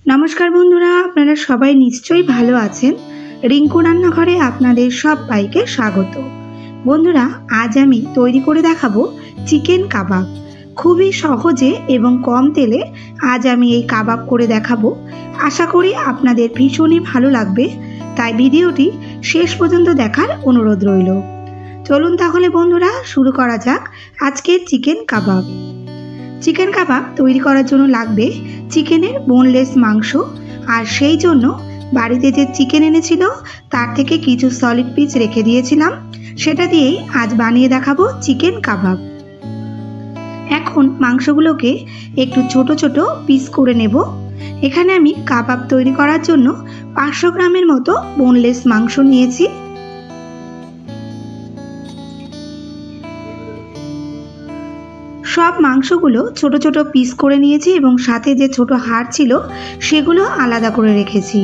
নমস্কার বন্ধুরা, আপনারা সবাই নিশ্চয়ই ভালো আছেন। রিঙ্কু রান্নাঘরে আপনাদের সবাইকে স্বাগত। বন্ধুরা, আজ আমি তৈরি করে দেখাবো চিকেন কাবাব। খুবই সহজে এবং কম তেলে আজ আমি এই কাবাব করে দেখাবো। আশা করি আপনাদের ভীষণই ভালো লাগবে, তাই ভিডিওটি শেষ পর্যন্ত দেখার অনুরোধ রইল। চলুন তাহলে বন্ধুরা শুরু করা যাক আজকের চিকেন কাবাব। চিকেন কাবাব তৈরি করার জন্য লাগবে চিকেনের বোনলেস মাংস, আর সেই জন্য বাড়িতে যে চিকেন এনেছিল তার থেকে কিছু সলিড পিস রেখে দিয়েছিলাম, সেটা দিয়েই আজ বানিয়ে দেখাবো চিকেন কাবাব। এখন মাংসগুলোকে একটু ছোট ছোট পিস করে নেব। এখানে আমি কাবাব তৈরি করার জন্য 500 গ্রামের মতো বোনলেস মাংস নিয়েছি। সব মাংসগুলো ছোট ছোট পিস করে নিয়েছি এবং সাথে যে ছোট হাড় ছিল সেগুলো আলাদা করে রেখেছি।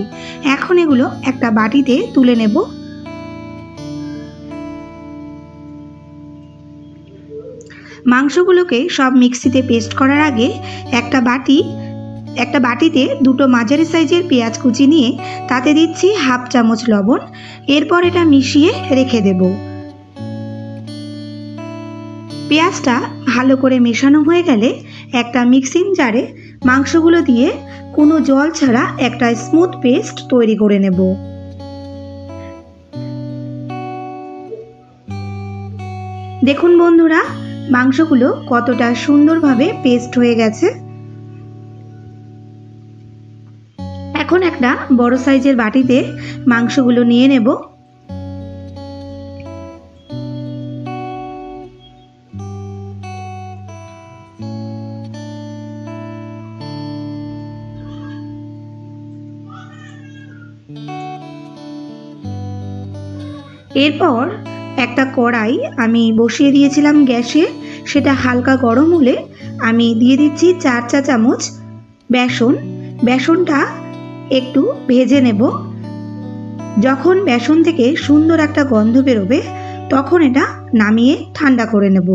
এখন এগুলো একটা বাটিতে তুলে নেব। মাংসগুলোকে সব মিক্সিতে পেস্ট করার আগে একটা বাটিতে দুটো মাঝারি সাইজের পেঁয়াজ কুচি নিয়ে তাতে দিচ্ছি হাফ চামচ লবণ। এরপর এটা মিশিয়ে রেখে দেব। পেঁয়াজটা ভালো করে মেশানো হয়ে গেলে একটা মিক্সিং জারে মাংসগুলো দিয়ে কোনো জল ছাড়া একটা স্মুথ পেস্ট তৈরি করে নেব। দেখুন বন্ধুরা, মাংসগুলো কতটা সুন্দরভাবে পেস্ট হয়ে গেছে। এখন একটা বড় সাইজের বাটিতে মাংসগুলো নিয়ে নেব। এরপর একটা কড়াই আমি বসিয়ে দিয়েছিলাম গ্যাসে। সেটা হালকা গরম হলে আমি দিয়ে দিচ্ছি 4 চা চামচ বেসন। বেসনটা একটু ভেজে নেব। যখন বেসন থেকে সুন্দর একটা গন্ধ বেরোবে তখন এটা নামিয়ে ঠান্ডা করে নেব।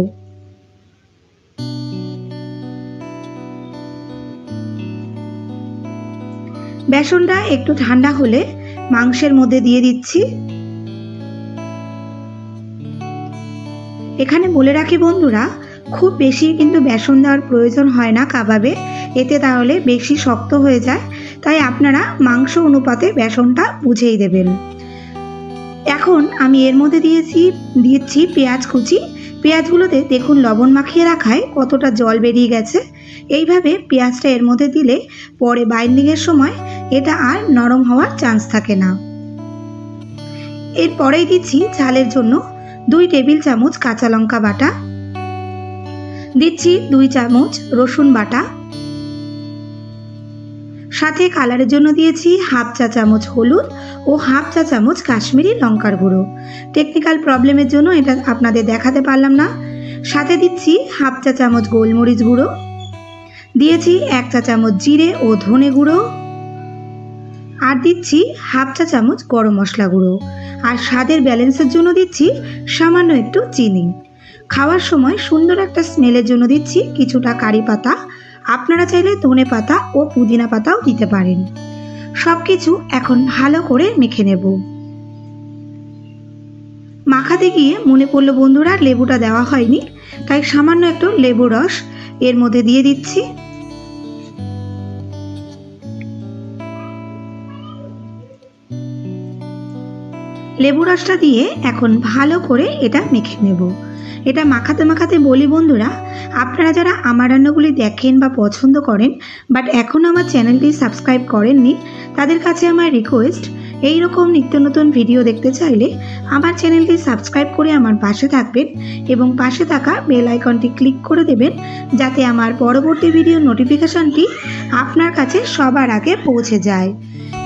বেসনটা একটু ঠান্ডা হলে মাংসের মধ্যে দিয়ে দিচ্ছি। এখানে বলে রাখি বন্ধুরা, খুব বেশি কিন্তু বেসন দেওয়ার প্রয়োজন হয় না কাবাবে, এতে তাহলে বেশি শক্ত হয়ে যায়। তাই আপনারা মাংস অনুপাতে বেসনটা বুঝেই দেবেন। এখন আমি এর মধ্যে দিয়েছি পেঁয়াজ কুচি। পেঁয়াজগুলোতে দেখুন লবণ মাখিয়ে রাখায় কতটা জল বেরিয়ে গেছে। এইভাবে পেঁয়াজটা এর মধ্যে দিলে পরে বাইন্ডিংয়ের সময় এটা আর নরম হওয়ার চান্স থাকে না। এরপরেই দিচ্ছি ঝালের জন্য 2 টেবিল চামচ কাঁচা লঙ্কা বাটা, দিচ্ছি 2 চামচ রসুন বাটা, সাথে কালারের জন্য দিয়েছি হাফ চা চামচ হলুদ ও হাফ চা চামচ কাশ্মীরি লঙ্কার গুঁড়ো। টেকনিক্যাল প্রবলেমের জন্য এটা আপনাদের দেখাতে পারলাম না। সাথে দিচ্ছি হাফ চা চামচ গোলমরিচ গুঁড়ো, দিয়েছি 1 চা চামচ জিরে ও ধনে গুঁড়ো, আর দিচ্ছি হাফ চা চামচ গরম মশলা গুঁড়ো, আর স্বাদের ব্যালেন্সের জন্য দিচ্ছি সামান্য একটু চিনি। খাওয়ার সময় সুন্দর একটা স্মেলের জন্য দিচ্ছি কিছুটা কারি পাতা। আপনারা চাইলে ধনে পাতা ও পুদিনা পাতাও দিতে পারেন। সব কিছু এখন ভালো করে মেখে নেব। মাখাতে গিয়ে মনে পড়লো বন্ধুরা, লেবুটা দেওয়া হয়নি, তাই সামান্য একটু লেবু রস এর মধ্যে দিয়ে দিচ্ছি। লেবু রসটা দিয়ে এখন ভালো করে এটা মেখে নেব। এটা মাখাতে মাখাতে বলি বন্ধুরা, আপনারা যারা আমার রান্নাগুলি দেখেন বা পছন্দ করেন বাট এখনও আমার চ্যানেলটি সাবস্ক্রাইব করেননি, তাদের কাছে আমার রিকোয়েস্ট, এই রকম নিত্য নতুন ভিডিও দেখতে চাইলে আমার চ্যানেলটি সাবস্ক্রাইব করে আমার পাশে থাকবেন এবং পাশে থাকা বেল আইকনটি ক্লিক করে দেবেন, যাতে আমার পরবর্তী ভিডিও নোটিফিকেশনটি আপনার কাছে সবার আগে পৌঁছে যায়।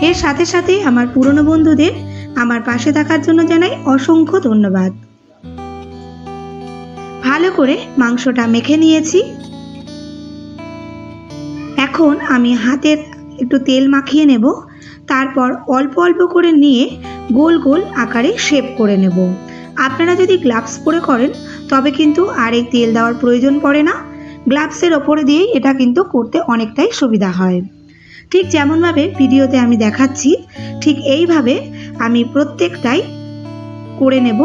এর সাথে সাথে আমার পুরনো বন্ধুদের আমার পাশে থাকার জন্য জানাই অসংখ্য ধন্যবাদ। ভালো করে মাংসটা মেখে নিয়েছি। এখন আমি হাতের একটু তেল মাখিয়ে নেব। তারপর অল্প অল্প করে নিয়ে গোল গোল আকারে শেপ করে নেব। আপনারা যদি গ্লাভস পরে করেন তবে কিন্তু আর এই তেল দেওয়ার প্রয়োজন পড়ে না। গ্লাভসের ওপরে দিয়েই এটা কিন্তু করতে অনেকটাই সুবিধা হয়। ঠিক যেমনভাবে ভিডিওতে আমি দেখাচ্ছি ঠিক এইভাবে আমি প্রত্যেকটাই করে নেব।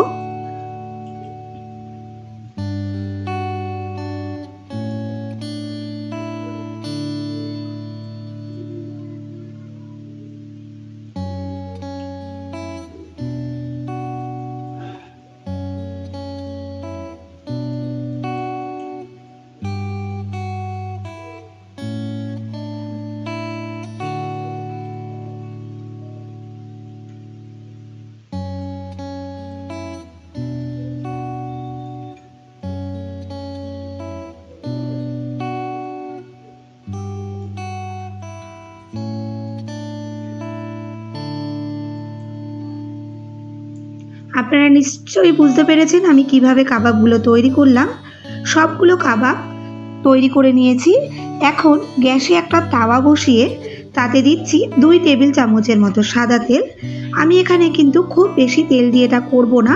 আপনারা নিশ্চয়ই বুঝতে পেরেছেন আমি কিভাবে কাবাবগুলো তৈরি করলাম। সবগুলো কাবাব তৈরি করে নিয়েছি। এখন গ্যাসে একটা তাওয়া বসিয়ে তাতে দিচ্ছি 2 টেবিল চামচের মতো সাদা তেল। আমি এখানে কিন্তু খুব বেশি তেল দিয়ে এটা করব না।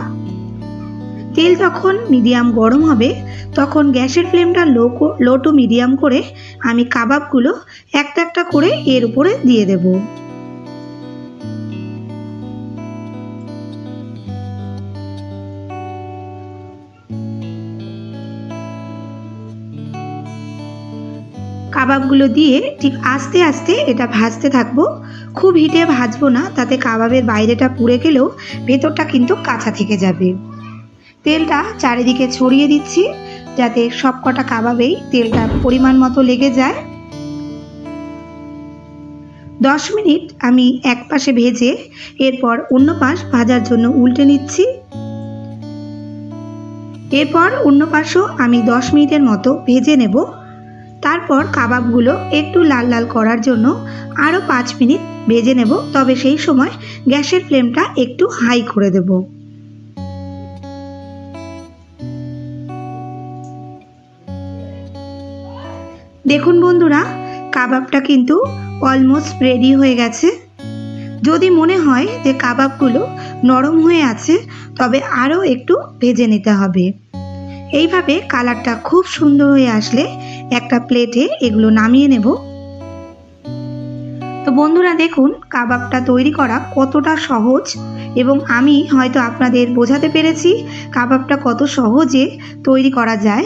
তেল যখন মিডিয়াম গরম হবে তখন গ্যাসের ফ্লেমটা লো টু মিডিয়াম করে আমি কাবাবগুলো একটা একটা করে এর উপরে দিয়ে দেব। কাবাবগুলো দিয়ে ঠিক আস্তে আস্তে এটা ভাজতে থাকবো। খুব হিটে ভাজবো না, তাতে কাবাবের বাইরেটা পুড়ে গেলেও ভেতরটা কিন্তু কাঁচা থেকে যাবে। তেলটা চারিদিকে ছড়িয়ে দিচ্ছি যাতে সবকটা কাবাবেই তেলটা পরিমাণ মতো লেগে যায়। 10 মিনিট আমি এক পাশে ভেজে এরপর অন্য পাশ ভাজার জন্য উল্টে নিচ্ছি। এরপর অন্য পাশও আমি 10 মিনিটের মতো ভেজে নেব। তারপর কাবাবগুলো একটু লাল লাল করার জন্য আরও 5 মিনিট ভেজে নেব, তবে সেই সময় গ্যাসের ফ্লেমটা একটু হাই করে দেব। দেখুন বন্ধুরা, কাবাবটা কিন্তু অলমোস্ট রেডি হয়ে গেছে। যদি মনে হয় যে কাবাবগুলো নরম হয়ে আছে তবে আরও একটু ভেজে নিতে হবে। এইভাবে কালারটা খুব সুন্দর হয়ে আসলে একটা প্লেটে এগুলো নামিয়ে নেব। তো বন্ধুরা দেখুন কাবাবটা তৈরি করা কতটা সহজ, এবং আমি হয়তো আপনাদের বোঝাতে পেরেছি কাবাবটা কত সহজে তৈরি করা যায়।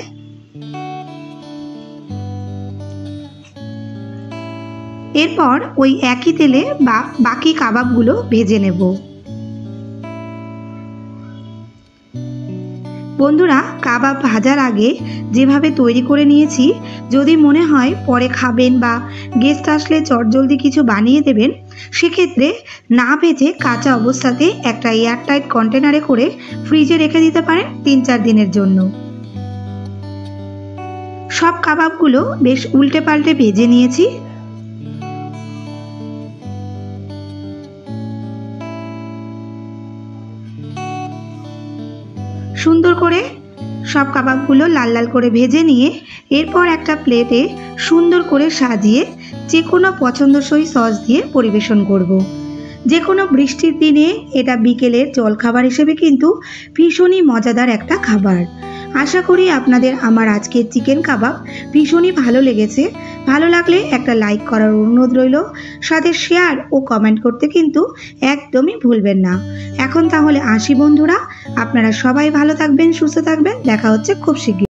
এরপর ওই একই তেলে বাকি কাবাবগুলো ভেজে নেব। বন্ধুরা, কাবাব ভাজার আগে যেভাবে তৈরি করে নিয়েছি, যদি মনে হয় পরে খাবেন বা গেস্ট আসলে চটজলদি কিছু বানিয়ে দেবেন, সেক্ষেত্রে না ভেজে কাঁচা অবস্থাতে একটা এয়ারটাইট কন্টেনারে করে ফ্রিজে রেখে দিতে পারেন 3-4 দিনের জন্য। সব কাবাবগুলো বেশ উল্টে পাল্টে ভেজে নিয়েছি। সুন্দর করে সব কাবাবগুলো লাল লাল করে ভেজে নিয়ে এরপর একটা প্লেটে সুন্দর করে সাজিয়ে যে কোনো পছন্দসই সস দিয়ে পরিবেশন করব। যে কোনো বৃষ্টির দিনে এটা বিকেলের জলখাবার হিসেবে কিন্তু ভীষণই মজাদার একটা খাবার। আশা করি আপনাদের আমার আজকের চিকেন কাবাব ভীষণই ভালো লেগেছে। ভালো লাগলে একটা লাইক করার অনুরোধ রইল, সাথে শেয়ার ও কমেন্ট করতে কিন্তু একদমই ভুলবেন না। এখন তাহলে আসি বন্ধুরা, আপনারা সবাই ভালো থাকবেন, সুস্থ থাকবেন। দেখা হচ্ছে খুব শীঘ্রই।